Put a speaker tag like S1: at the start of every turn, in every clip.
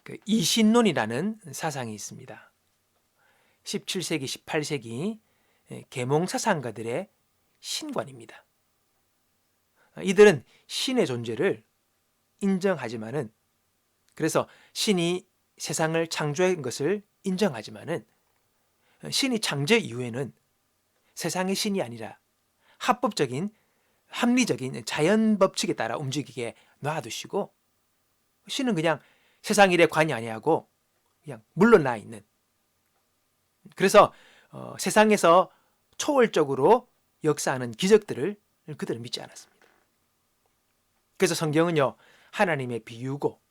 S1: 그 이신론이라는 사상이 있습니다. 17세기, 18세기 계몽 사상가들의 신관입니다. 이들은 신의 존재를 인정하지만은, 그래서 신이 세상을 창조한 것을 인정하지만은 신이 창조 이후에는 세상의 신이 아니라 합법적인 합리적인 자연 법칙에 따라 움직이게 놔두시고, 신은 그냥 세상 일에 관여 아니하고 그냥 물러나 있는, 그래서 세상에서 초월적으로 역사하는 기적들을 그들은 믿지 않았습니다. 그래서 성경은요, 하나님의 비유고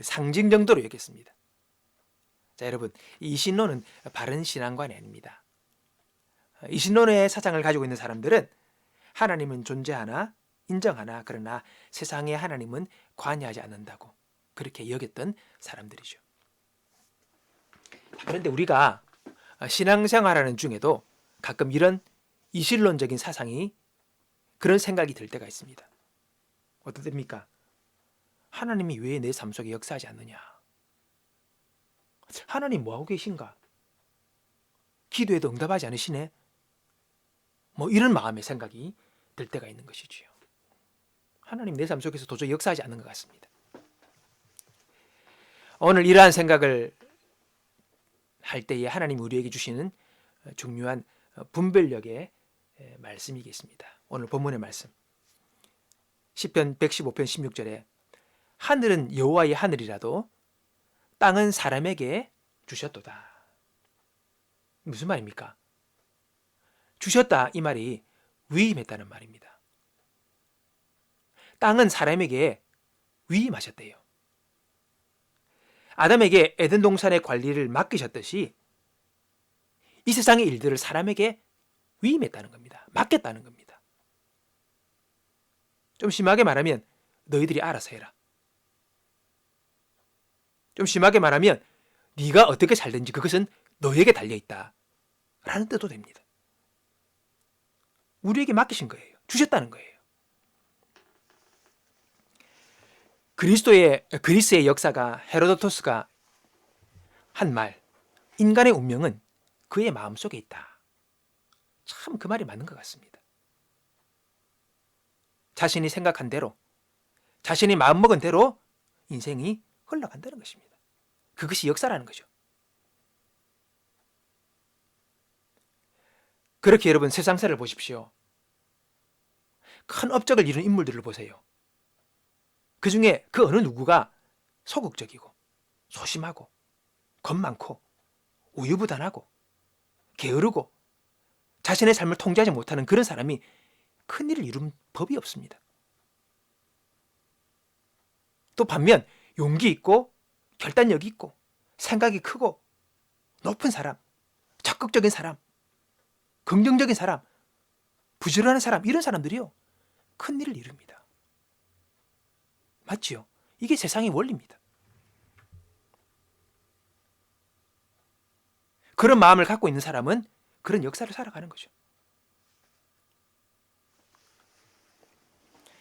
S1: 상징 정도로 여겼습니다. 자, 여러분, 이 신론은 바른 신앙관이 아닙니다. 이 신론의 사상을 가지고 있는 사람들은 하나님은 존재하나 인정하나, 그러나 세상에 하나님은 관여하지 않는다고 그렇게 여겼던 사람들이죠. 그런데 우리가 신앙생활하는 중에도 가끔 이런 이신론적인 사상이, 그런 생각이 들 때가 있습니다. 어떻습니까? 하나님이 왜 내 삶 속에 역사하지 않느냐? 하나님 뭐하고 계신가? 기도해도 응답하지 않으시네? 이런 마음의 생각이 들 때가 있는 것이지요. 하나님 내 삶 속에서 도저히 역사하지 않는 것 같습니다. 오늘 이러한 생각을 할 때에 하나님 우리에게 주시는 중요한 분별력의 말씀이겠습니다. 오늘 본문의 말씀, 시편 115편 16절에 하늘은 여호와의 하늘이라도 땅은 사람에게 주셨도다. 무슨 말입니까? 주셨다, 이 말이 위임했다는 말입니다. 땅은 사람에게 위임하셨대요. 아담에게 에덴 동산의 관리를 맡기셨듯이 이 세상의 일들을 사람에게 위임했다는 겁니다. 맡겼다는 겁니다. 좀 심하게 말하면 너희들이 알아서 해라. 좀 심하게 말하면 네가 어떻게 살든지 그것은 너에게 달려있다 라는 뜻도 됩니다. 우리에게 맡기신 거예요. 주셨다는 거예요. 그리스의 역사가, 헤로도토스가 한 말, 인간의 운명은 그의 마음속에 있다. 참 그 말이 맞는 것 같습니다. 자신이 생각한 대로, 자신이 마음먹은 대로 인생이 흘러간다는 것입니다. 그것이 역사라는 거죠. 그렇게 여러분, 세상사를 보십시오. 큰 업적을 이룬 인물들을 보세요. 그 중에 그 어느 누구가 소극적이고 소심하고 겁 많고 우유부단하고 게으르고 자신의 삶을 통제하지 못하는 그런 사람이 큰일을 이룬 법이 없습니다. 또 반면 용기 있고 결단력이 있고 생각이 크고 높은 사람, 적극적인 사람, 긍정적인 사람, 부지런한 사람, 이런 사람들이요, 큰일을 이룹니다. 맞지요? 이게 세상의 원리입니다. 그런 마음을 갖고 있는 사람은 그런 역사를 살아가는 거죠.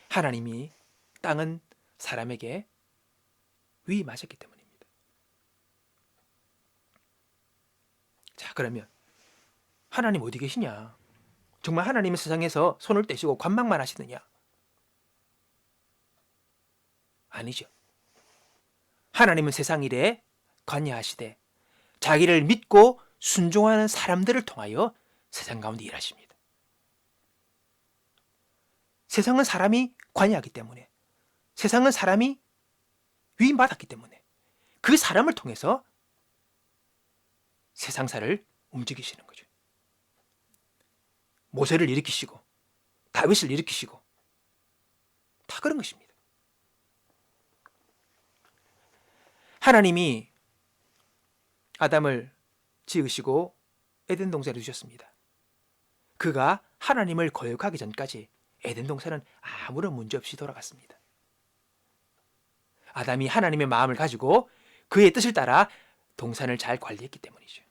S1: 하나님이 땅은 사람에게 위임하셨기 때문입니다. 자, 그러면 하나님 어디 계시냐? 정말 하나님은 세상에서 손을 떼시고 관망만 하시느냐? 아니죠. 하나님은 세상 일에 관여하시되 자기를 믿고 순종하는 사람들을 통하여 세상 가운데 일하십니다. 세상은 사람이 관여하기 때문에, 세상은 사람이 위임받았기 때문에 그 사람을 통해서 세상사를 움직이시는 거죠. 모세를 일으키시고 다윗을 일으키시고 다 그런 것입니다. 하나님이 아담을 지으시고 에덴 동산에 두셨습니다. 그가 하나님을 거역하기 전까지 에덴 동산은 아무런 문제 없이 돌아갔습니다. 아담이 하나님의 마음을 가지고 그의 뜻을 따라 동산을 잘 관리했기 때문이죠.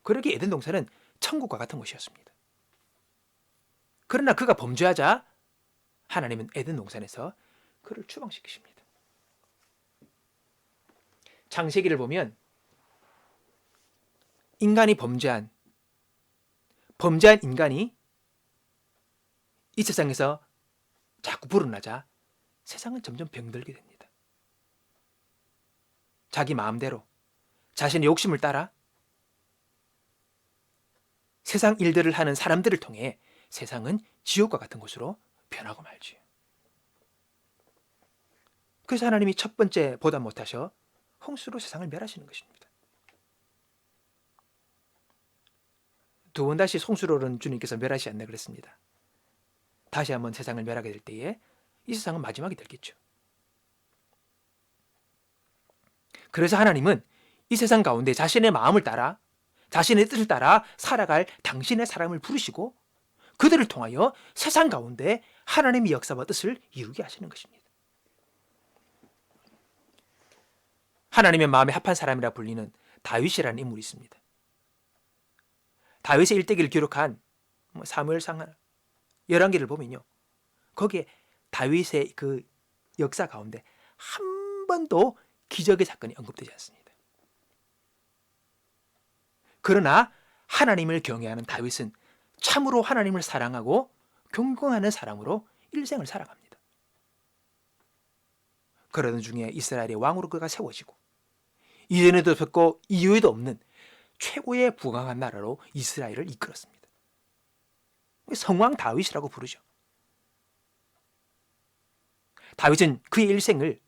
S1: 그러기에 에덴 동산은 천국과 같은 곳이었습니다. 그러나 그가 범죄하자 하나님은 에덴 동산에서 그를 추방시키십니다. 창세기를 보면 인간이 범죄한 인간이 이 세상에서 자꾸 불어나자 세상은 점점 병들게 됩니다. 자기 마음대로 자신의 욕심을 따라 세상 일들을 하는 사람들을 통해 세상은 지옥과 같은 곳으로 변하고 말지요. 그래서 하나님이 첫 번째 보다 못하셔 홍수로 세상을 멸하시는 것입니다. 두 번 다시 홍수로는 주님께서 멸하시지 않나 그랬습니다. 다시 한번 세상을 멸하게 될 때에 이 세상은 마지막이 되겠죠. 그래서 하나님은 이 세상 가운데 자신의 마음을 따라 자신의 뜻을 따라 살아갈 당신의 사람을 부르시고 그들을 통하여 세상 가운데 하나님의 역사와 뜻을 이루게 하시는 것입니다. 하나님의 마음에 합한 사람이라 불리는 다윗이라는 인물이 있습니다. 다윗의 일대기를 기록한 사무엘상 11개를 보면요. 거기에 다윗의 그 역사 가운데 한 번도 기적의 사건이 언급되지 않습니다. 그러나 하나님을 경외하는 다윗은 참으로 하나님을 사랑하고 경공하는 사람으로 일생을 살아갑니다. 그러던 중에 이스라엘의 왕으로 그가 세워지고 이전에도 없었고 이후에도 없는 최고의 부강한 나라로 이스라엘을 이끌었습니다. 성왕 다윗이라고 부르죠. 다윗은 그의 일생을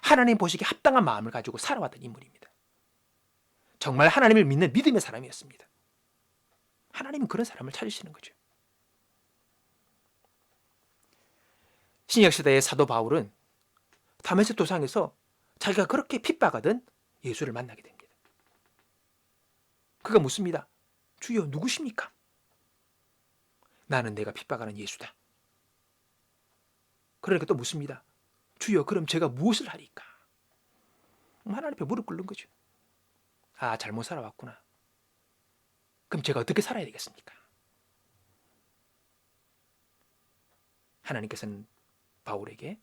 S1: 하나님 보시기에 합당한 마음을 가지고 살아왔던 인물입니다. 정말 하나님을 믿는 믿음의 사람이었습니다. 하나님은 그런 사람을 찾으시는 거죠. 신약시대의 사도 바울은 다메섹 도상에서 자기가 그렇게 핍박하던 예수를 만나게 됩니다. 그가 묻습니다. 주여 누구십니까? 나는 내가 핍박하는 예수다. 그러니까 또 묻습니다. 주여 그럼 제가 무엇을 하리까? 하나님 앞에 무릎 꿇는 거죠. 아, 잘못 살아왔구나. 그럼 제가 어떻게 살아야 되겠습니까? 하나님께서는 바울에게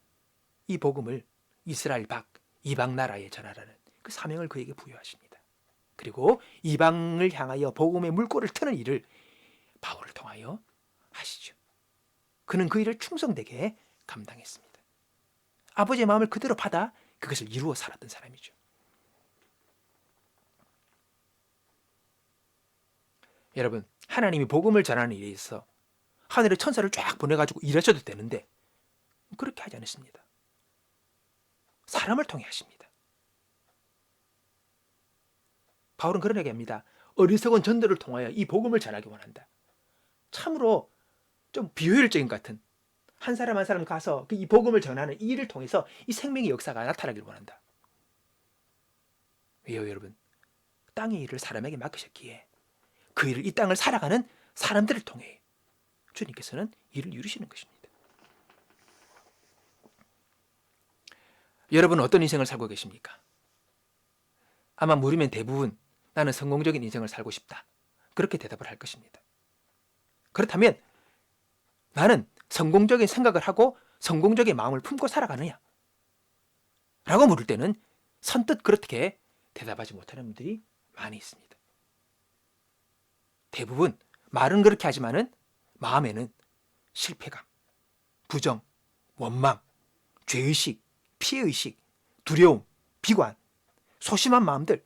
S1: 이 복음을 이스라엘 밖 이방 나라에 전하라는 그 사명을 그에게 부여하십니다. 그리고 이방을 향하여 복음의 물꼬를 트는 일을 바울을 통하여 하시죠. 그는 그 일을 충성되게 감당했습니다. 아버지의 마음을 그대로 받아 그것을 이루어 살았던 사람이죠. 여러분, 하나님이 복음을 전하는 일에 있어서 하늘의 천사를 쫙 보내가지고 일하셔도 되는데 그렇게 하지 않으십니다. 사람을 통해 하십니다. 바울은 그런 얘기합니다. 어리석은 전도를 통하여 이 복음을 전하기 원한다. 참으로 좀 비효율적인 것 같은 한 사람 한 사람 가서 이 복음을 전하는 이 일을 통해서 이 생명의 역사가 나타나길 원한다. 왜요, 여러분? 땅의 일을 사람에게 맡기셨기에 그 일을 이 땅을 살아가는 사람들을 통해 주님께서는 일을 이루시는 것입니다. 여러분은 어떤 인생을 살고 계십니까? 아마 물으면 대부분 나는 성공적인 인생을 살고 싶다. 그렇게 대답을 할 것입니다. 그렇다면 나는 성공적인 생각을 하고 성공적인 마음을 품고 살아가느냐? 라고 물을 때는 선뜻 그렇게 대답하지 못하는 분들이 많이 있습니다. 대부분 말은 그렇게 하지만은 마음에는 실패감, 부정, 원망, 죄의식, 피해의식, 두려움, 비관, 소심한 마음들,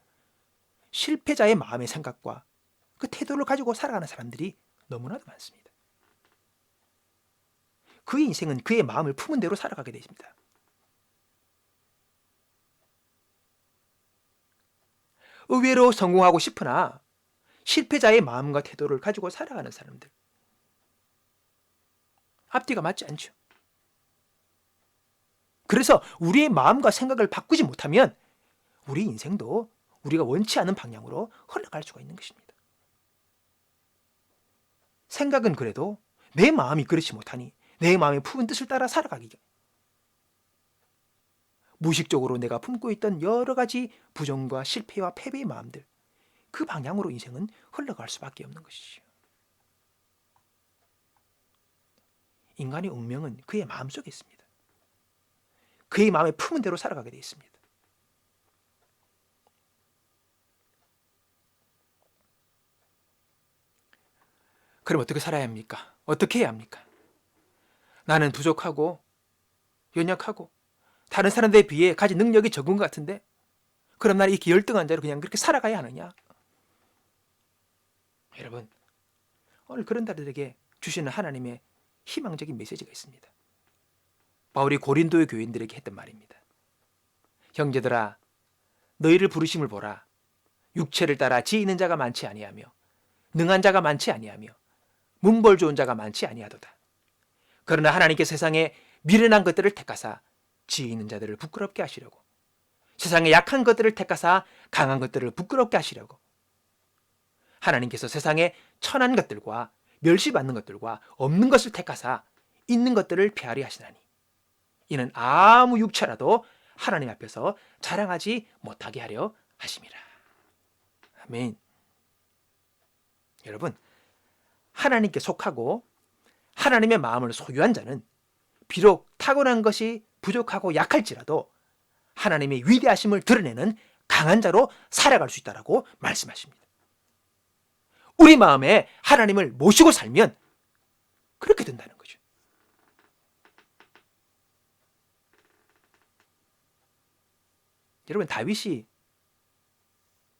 S1: 실패자의 마음의 생각과 그 태도를 가지고 살아가는 사람들이 너무나도 많습니다. 그의 인생은 그의 마음을 품은 대로 살아가게 되십니다. 의외로 성공하고 싶으나 실패자의 마음과 태도를 가지고 살아가는 사람들, 앞뒤가 맞지 않죠. 그래서 우리의 마음과 생각을 바꾸지 못하면 우리 인생도 우리가 원치 않은 방향으로 흘러갈 수가 있는 것입니다. 생각은 그래도 내 마음이 그렇지 못하니 내 마음의 품은 뜻을 따라 살아가기. 무의식적으로 내가 품고 있던 여러 가지 부정과 실패와 패배의 마음들, 그 방향으로 인생은 흘러갈 수밖에 없는 것이죠. 인간의 운명은 그의 마음속에 있습니다. 그의 마음에 품은 대로 살아가게 되어 있습니다. 그럼 어떻게 살아야 합니까? 어떻게 해야 합니까? 나는 부족하고 연약하고 다른 사람들에 비해 가진 능력이 적은 것 같은데 그럼 나는 이렇게 열등한 자로 그냥 그렇게 살아가야 하느냐? 여러분, 오늘 그런 자들에게 주시는 하나님의 희망적인 메시지가 있습니다. 바울이 고린도의 교인들에게 했던 말입니다. 형제들아, 너희를 부르심을 보라. 육체를 따라 지혜 있는 자가 많지 아니하며 능한 자가 많지 아니하며 문벌 좋은 자가 많지 아니하도다. 그러나 하나님께 세상에 미련한 것들을 택하사 지혜 있는 자들을 부끄럽게 하시려고, 세상에 약한 것들을 택하사 강한 것들을 부끄럽게 하시려고, 하나님께서 세상에 천한 것들과 멸시받는 것들과 없는 것을 택하사 있는 것들을 폐하리 하시나니 이는 아무 육체라도 하나님 앞에서 자랑하지 못하게 하려 하심이라. 아멘. 여러분, 하나님께 속하고 하나님의 마음을 소유한 자는 비록 타고난 것이 부족하고 약할지라도 하나님의 위대하심을 드러내는 강한 자로 살아갈 수 있다라고 말씀하십니다. 우리 마음에 하나님을 모시고 살면 그렇게 된다는 거죠. 여러분, 다윗이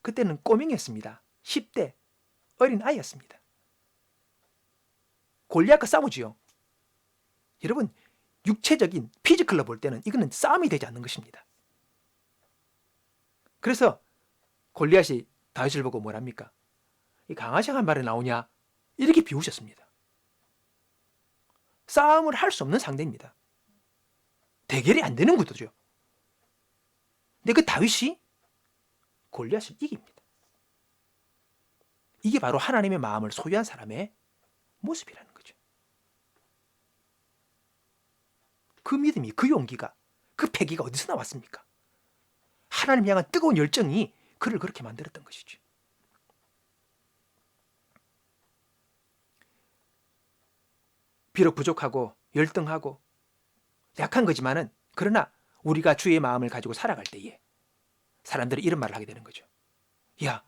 S1: 그때는 꼬맹이였습니다. 10대 어린 아이였습니다. 골리앗과 싸우지요. 여러분, 육체적인 피지컬로 볼 때는 이거는 싸움이 되지 않는 것입니다. 그래서 골리앗이 다윗을 보고 뭐랍니까? 이 강아지가 한 마리 나오냐? 이렇게 비우셨습니다. 싸움을 할 수 없는 상대입니다. 대결이 안 되는 구도죠. 근데 그 다윗이 골리앗을 이깁니다. 이게 바로 하나님의 마음을 소유한 사람의 모습이라는 거죠. 그 믿음이, 그 용기가, 그 패기가 어디서 나왔습니까? 하나님 향한 뜨거운 열정이 그를 그렇게 만들었던 것이죠. 비록 부족하고 열등하고 약한 거지만은, 그러나 우리가 주의 마음을 가지고 살아갈 때에 사람들이 이런 말을 하게 되는 거죠. 야,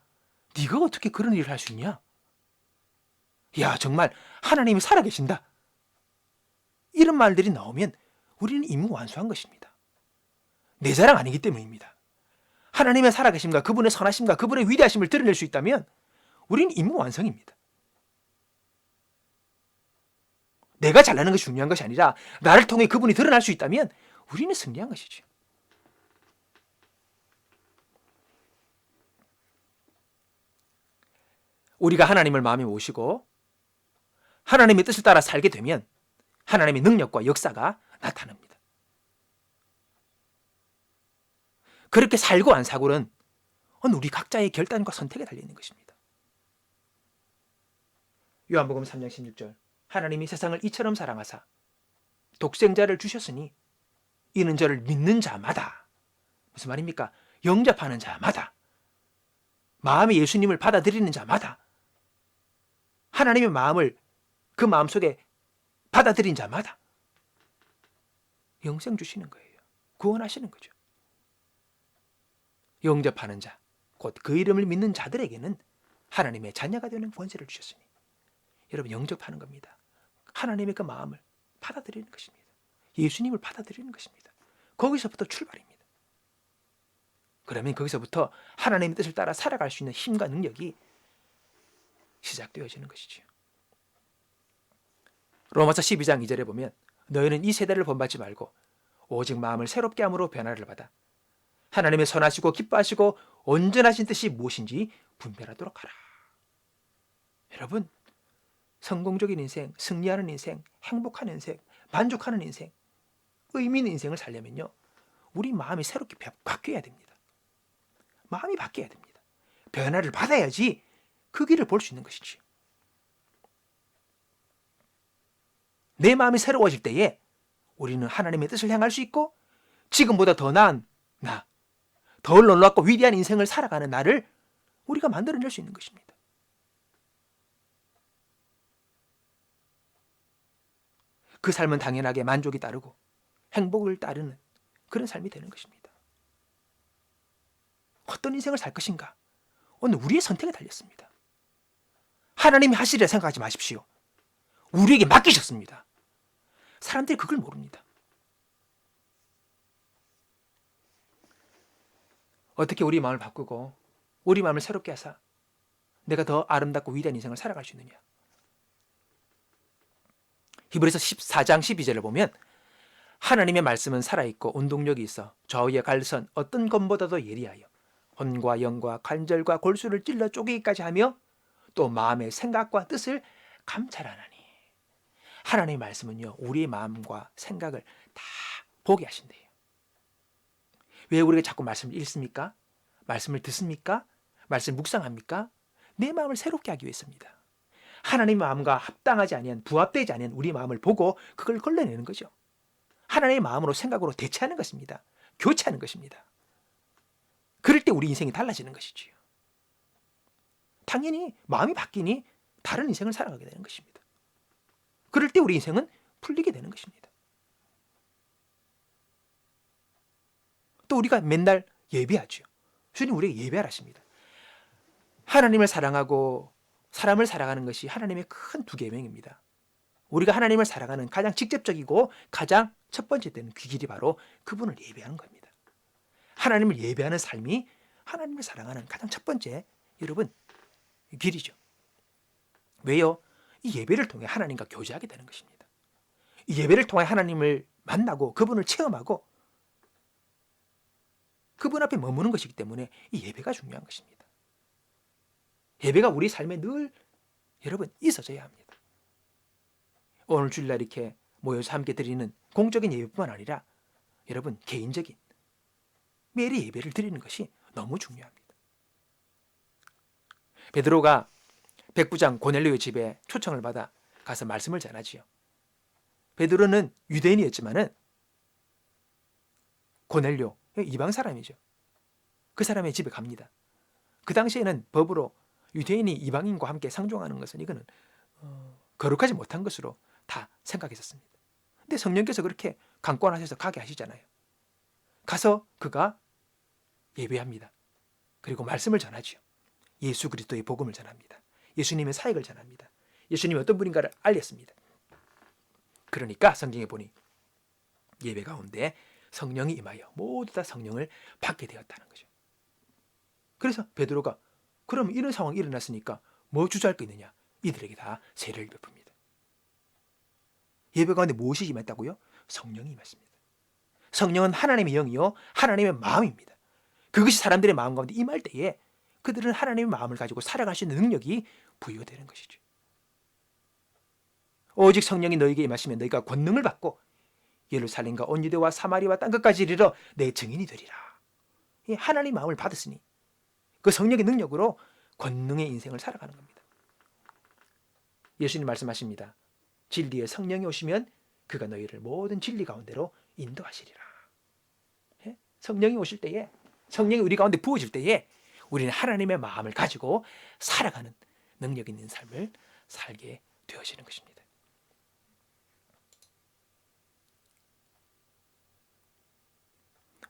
S1: 네가 어떻게 그런 일을 할 수 있냐? 야, 정말 하나님이 살아계신다. 이런 말들이 나오면 우리는 이미 완수한 것입니다. 내 자랑 아니기 때문입니다. 하나님의 살아계심과 그분의 선하심과 그분의 위대하심을 드러낼 수 있다면 우리는 임무 완성입니다. 내가 잘나는 것이 중요한 것이 아니라 나를 통해 그분이 드러날 수 있다면 우리는 승리한 것이죠. 우리가 하나님을 마음에 모시고 하나님의 뜻을 따라 살게 되면 하나님의 능력과 역사가 나타납니다. 그렇게 살고 안 살고는 우리 각자의 결단과 선택에 달려있는 것입니다. 요한복음 3장 16절, 하나님이 세상을 이처럼 사랑하사 독생자를 주셨으니 이는 저를 믿는 자마다, 무슨 말입니까? 영접하는 자마다, 마음에 예수님을 받아들이는 자마다, 하나님의 마음을 그 마음속에 받아들인 자마다 영생 주시는 거예요. 구원하시는 거죠. 영접하는 자, 곧 그 이름을 믿는 자들에게는 하나님의 자녀가 되는 권세를 주셨으니, 여러분, 영접하는 겁니다. 하나님의 그 마음을 받아들이는 것입니다. 예수님을 받아들이는 것입니다. 거기서부터 출발입니다. 그러면 거기서부터 하나님의 뜻을 따라 살아갈 수 있는 힘과 능력이 시작되어지는 것이죠. 로마서 12장 2절에 보면 너희는 이 세대를 본받지 말고 오직 마음을 새롭게 함으로 변화를 받아 하나님의 선하시고 기뻐하시고 온전하신 뜻이 무엇인지 분별하도록 하라. 여러분, 성공적인 인생, 승리하는 인생, 행복한 인생, 만족하는 인생, 의미 있는 인생을 살려면요, 우리 마음이 새롭게 바뀌어야 됩니다. 마음이 바뀌어야 됩니다. 변화를 받아야지 그 길을 볼 수 있는 것이지요. 내 마음이 새로워질 때에 우리는 하나님의 뜻을 향할 수 있고 지금보다 더 나은 나, 더 놀랍고 위대한 인생을 살아가는 나를 우리가 만들어낼 수 있는 것입니다. 그 삶은 당연하게 만족이 따르고 행복을 따르는 그런 삶이 되는 것입니다. 어떤 인생을 살 것인가? 오늘 우리의 선택에 달렸습니다. 하나님이 하시리라 생각하지 마십시오. 우리에게 맡기셨습니다. 사람들이 그걸 모릅니다. 어떻게 우리 마음을 바꾸고 우리 마음을 새롭게 하사 내가 더 아름답고 위대한 인생을 살아갈 수 있느냐. 히브리서 14장 12절을 보면 하나님의 말씀은 살아있고 운동력이 있어 좌우의 갈선 어떤 검보다도 예리하여 혼과 영과 관절과 골수를 찔러 쪼개기까지 하며 또 마음의 생각과 뜻을 감찰하나니. 하나님의 말씀은요, 우리의 마음과 생각을 다 보게 하신대요. 왜 우리가 자꾸 말씀을 읽습니까? 말씀을 듣습니까? 말씀을 묵상합니까? 내 마음을 새롭게 하기 위해서입니다. 하나님의 마음과 합당하지 아니한, 부합되지 아니한 우리 마음을 보고 그걸 걸러내는 거죠. 하나님의 마음으로, 생각으로 대체하는 것입니다. 교체하는 것입니다. 그럴 때 우리 인생이 달라지는 것이지요. 당연히 마음이 바뀌니 다른 인생을 살아가게 되는 것입니다. 그럴 때 우리 인생은 풀리게 되는 것입니다. 또 우리가 맨날 예배하죠. 주님 우리에게 예배하라 하십니다. 하나님을 사랑하고 사람을 사랑하는 것이 하나님의 큰 두 계명입니다. 우리가 하나님을 사랑하는 가장 직접적이고 가장 첫 번째 되는 길이 바로 그분을 예배하는 겁니다. 하나님을 예배하는 삶이 하나님을 사랑하는 가장 첫 번째, 여러분, 길이죠. 왜요? 이 예배를 통해 하나님과 교제하게 되는 것입니다. 이 예배를 통해 하나님을 만나고 그분을 체험하고 그분 앞에 머무는 것이기 때문에 이 예배가 중요한 것입니다. 예배가 우리 삶에 늘 여러분 있어져야 합니다. 오늘 주일날 이렇게 모여서 함께 드리는 공적인 예배뿐만 아니라 여러분 개인적인 매일의 예배를 드리는 것이 너무 중요합니다. 베드로가 백부장 고넬료의 집에 초청을 받아 가서 말씀을 전하지요. 베드로는 유대인이었지만은 고넬료 이방 사람이죠. 그 사람의 집에 갑니다. 그 당시에는 법으로 유대인이 이방인과 함께 상종하는 것은 이거는 거룩하지 못한 것으로 다 생각했었습니다. 근데 성령께서 그렇게 강권하셔서 가게 하시잖아요. 가서 그가 예배합니다. 그리고 말씀을 전하지요. 예수 그리스도의 복음을 전합니다. 예수님의 사역을 전합니다. 예수님이 어떤 분인가를 알렸습니다. 그러니까 성경에 보니 예배 가운데 성령이 임하여 모두 다 성령을 받게 되었다는 거죠. 그래서 베드로가 그럼 이런 상황이 일어났으니까 뭐 주저할 거 있느냐? 이들에게 다 세례를 베풉니다. 예배 가운데 무엇이 임했다고요? 성령이 임했습니다. 성령은 하나님의 영이요 하나님의 마음입니다. 그것이 사람들의 마음 가운데 임할 때에 그들은 하나님의 마음을 가지고 살아갈 수 있는 능력이 부여되는 것이죠. 오직 성령이 너에게 임하시면 너희가 권능을 받고 예루살렘과 온 유대와 사마리아와 땅끝까지 이르러 내 증인이 되리라. 하나님 마음을 받았으니 그 성령의 능력으로 권능의 인생을 살아가는 겁니다. 예수님 말씀하십니다. 진리의 성령이 오시면 그가 너희를 모든 진리 가운데로 인도하시리라. 성령이 오실 때에, 성령이 우리 가운데 부어질 때에 우리는 하나님의 마음을 가지고 살아가는 능력 있는 삶을 살게 되어지는 것입니다.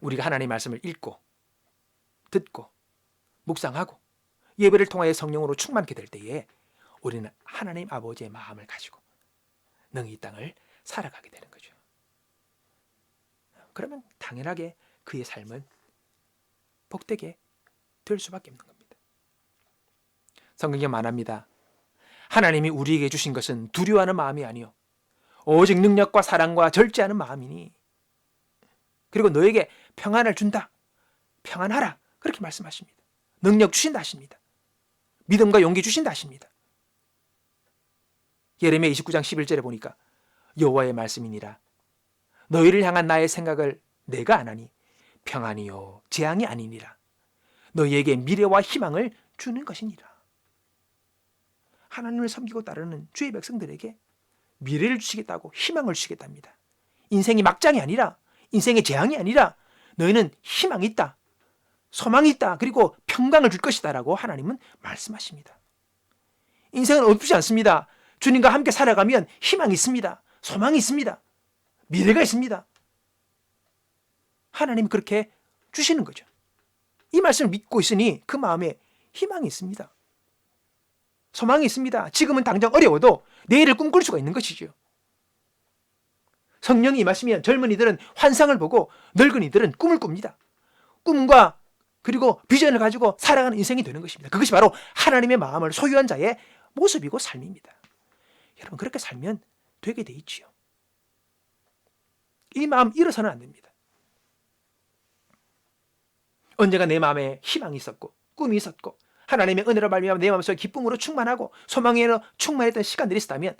S1: 우리가 하나님의 말씀을 읽고 듣고 묵상하고 예배를 통하여 성령으로 충만케 될 때에 우리는 하나님 아버지의 마음을 가지고 능히 이 땅을 살아가게 되는 거죠. 그러면 당연하게 그의 삶은 복되게 될 수밖에 없는 겁니다. 성경에 말합니다. 하나님이 우리에게 주신 것은 두려워하는 마음이 아니요 오직 능력과 사랑과 절제하는 마음이니 그리고 너에게 평안을 준다. 평안하라. 그렇게 말씀하십니다. 능력 주신다 하십니다. 믿음과 용기 주신다 하십니다. 예레미야 29장 11절에 보니까 여호와의 말씀이니라. 너희를 향한 나의 생각을 내가 아나니 평안이요 재앙이 아니니라. 너희에게 미래와 희망을 주는 것이니라. 하나님을 섬기고 따르는 주의 백성들에게 미래를 주시겠다고 희망을 주시겠답니다. 인생이 막장이 아니라 인생의 재앙이 아니라 너희는 희망이 있다. 소망이 있다. 그리고 평강을 줄 것이다 라고 하나님은 말씀하십니다. 인생은 어둡지 않습니다. 주님과 함께 살아가면 희망이 있습니다. 소망이 있습니다. 미래가 있습니다. 하나님이 그렇게 주시는 거죠. 이 말씀을 믿고 있으니 그 마음에 희망이 있습니다. 소망이 있습니다. 지금은 당장 어려워도 내일을 꿈꿀 수가 있는 것이죠. 성령이 임하시면 젊은이들은 환상을 보고 늙은이들은 꿈을 꿉니다. 꿈과 그리고 비전을 가지고 살아가는 인생이 되는 것입니다. 그것이 바로 하나님의 마음을 소유한 자의 모습이고 삶입니다. 여러분 그렇게 살면 되게 돼 있지요. 이 마음 잃어서는 안 됩니다. 언제가 내 마음에 희망이 있었고 꿈이 있었고 하나님의 은혜로 말미암아 내 마음속에 기쁨으로 충만하고 소망으로 충만했던 시간들이 있었다면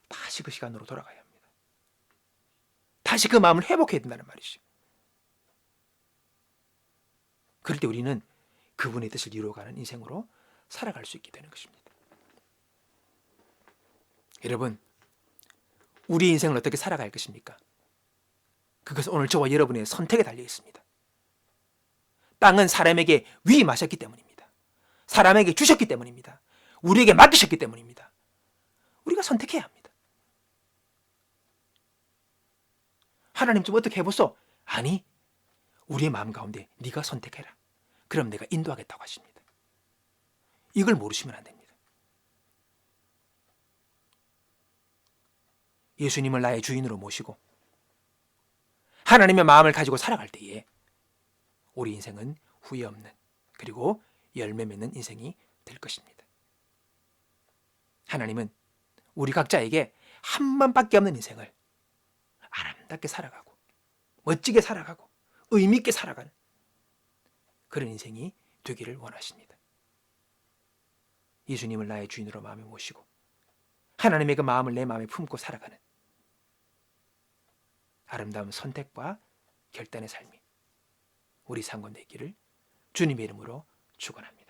S1: 다시 그 시간으로 돌아가야 합니다. 다시 그 마음을 회복해야 된다는 말이죠. 그럴 때 우리는 그분의 뜻을 이루어가는 인생으로 살아갈 수 있게 되는 것입니다. 여러분, 우리 인생을 어떻게 살아갈 것입니까? 그것은 오늘 저와 여러분의 선택에 달려 있습니다. 땅은 사람에게 위임하셨기 때문입니다. 사람에게 주셨기 때문입니다. 우리에게 맡기셨기 때문입니다. 우리가 선택해야 합니다. 하나님 좀 어떻게 해보소? 아니, 우리의 마음 가운데 네가 선택해라. 그럼 내가 인도하겠다고 하십니다. 이걸 모르시면 안 됩니다. 예수님을 나의 주인으로 모시고 하나님의 마음을 가지고 살아갈 때에 우리 인생은 후회 없는 그리고 열매 맺는 인생이 될 것입니다. 하나님은 우리 각자에게 한 번밖에 없는 인생을 아름답게 살아가고 멋지게 살아가고 의미 있게 살아가는 그런 인생이 되기를 원하십니다. 예수님을 나의 주인으로 마음에 모시고 하나님의 그 마음을 내 마음에 품고 살아가는 아름다운 선택과 결단의 삶이 우리 상권 되기를 주님의 이름으로 축원합니다.